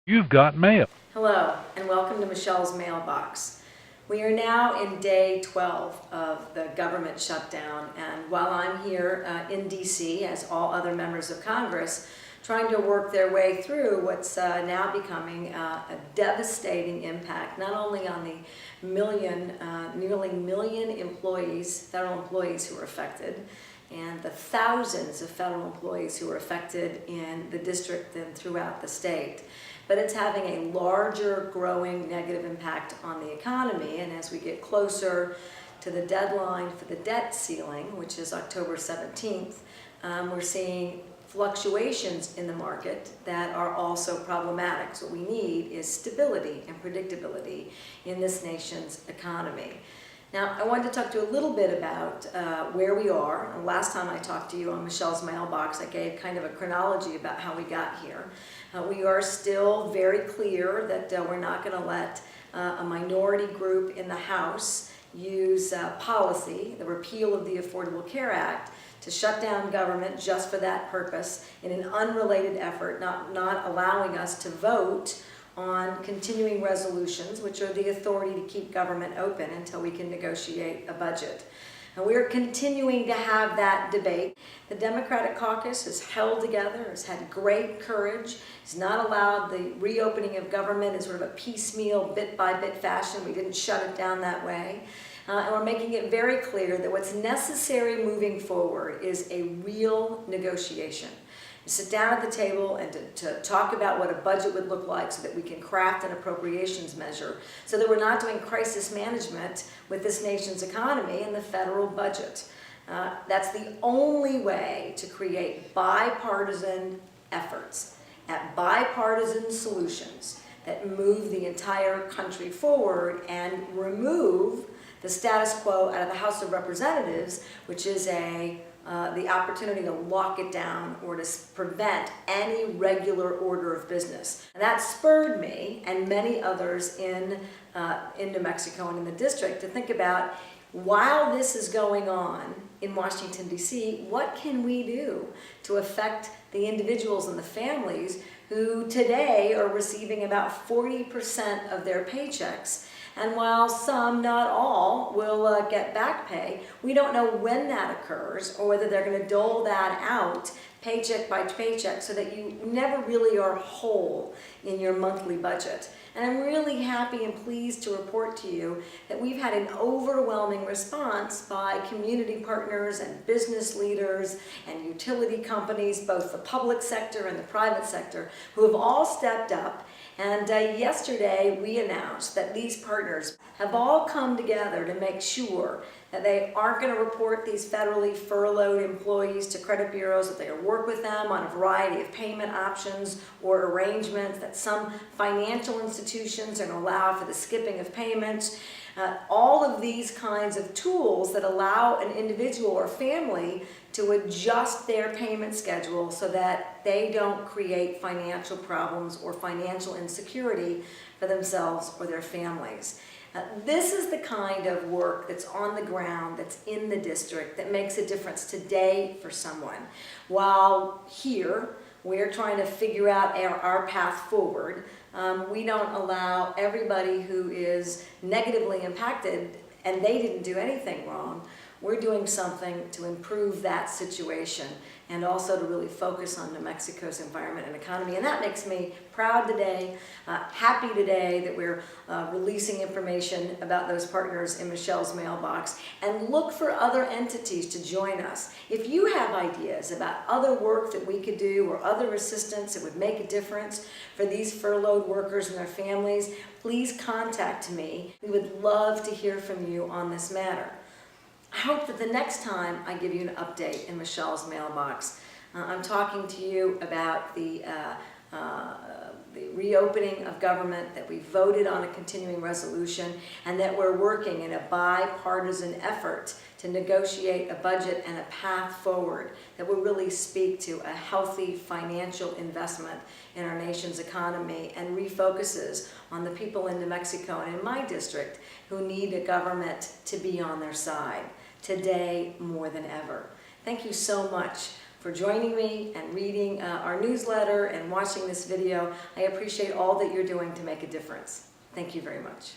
You've got mail. Hello, and welcome to Michelle's Mailbox. We are now in day 12 of the government shutdown, and while I'm here in DC, as all other members of Congress, trying to work their way through what's now becoming a devastating impact, not only on the nearly million employees, federal employees who are affected, and the thousands of federal employees who are affected in the district and throughout the state. But it's having a larger, growing negative impact on the economy, and as we get closer to the deadline for the debt ceiling, which is October 17th, we're seeing fluctuations in the market that are also problematic. So what we need is stability and predictability in this nation's economy. Now, I wanted to talk to you a little bit about where we are. Last time I talked to you on Michelle's Mailbox, I gave kind of a chronology about how we got here. We are still very clear that we're not going to let a minority group in the House use policy, the repeal of the Affordable Care Act, to shut down government just for that purpose in an unrelated effort, not allowing us to vote on continuing resolutions, which are the authority to keep government open until we can negotiate a budget. And we're continuing to have that debate. The Democratic caucus has held together, has had great courage, has not allowed the reopening of government in sort of a piecemeal, bit-by-bit fashion. We didn't shut it down that way. And we're making it very clear that what's necessary moving forward is a real negotiation. To sit down at the table and to talk about what a budget would look like so that we can craft an appropriations measure so that we're not doing crisis management with this nation's economy and the federal budget. That's the only way to create bipartisan efforts at bipartisan solutions that move the entire country forward and remove the status quo out of the House of Representatives, which is the opportunity to lock it down or to prevent any regular order of business. And that spurred me and many others in New Mexico and in the district to think about, while this is going on in Washington, D.C., what can we do to affect the individuals and the families who today are receiving about 40% of their paychecks? And while some, not all, will get back pay, we don't know when that occurs or whether they're going to dole that out paycheck by paycheck so that you never really are whole in your monthly budget. And I'm really happy and pleased to report to you that we've had an overwhelming response by community partners and business leaders and utility companies, both the public sector and the private sector, who have all stepped up. And yesterday we announced that these partners have all come together to make sure that they aren't going to report these federally furloughed employees to credit bureaus, that they work with them on a variety of payment options or arrangements, that some financial institutions are going to allow for the skipping of payments. All of these kinds of tools that allow an individual or family to adjust their payment schedule so that they don't create financial problems or financial insecurity for themselves or their families. This is the kind of work that's on the ground, that's in the district, that makes a difference today for someone. While here, we're trying to figure out our path forward, we don't allow everybody who is negatively impacted, and they didn't do anything wrong. We're doing something to improve that situation and also to really focus on New Mexico's environment and economy. And that makes me proud today, happy today that we're releasing information about those partners in Michelle's Mailbox, and look for other entities to join us. If you have ideas about other work that we could do or other assistance that would make a difference for these furloughed workers and their families, please contact me. We would love to hear from you on this matter. I hope that the next time I give you an update in Michelle's Mailbox, I'm talking to you about the reopening of government, that we voted on a continuing resolution, and that we're working in a bipartisan effort to negotiate a budget and a path forward that will really speak to a healthy financial investment in our nation's economy and refocuses on the people in New Mexico and in my district who need a government to be on their side today more than ever. Thank you so much for joining me and reading our newsletter and watching this video. I appreciate all that you're doing to make a difference. Thank you very much.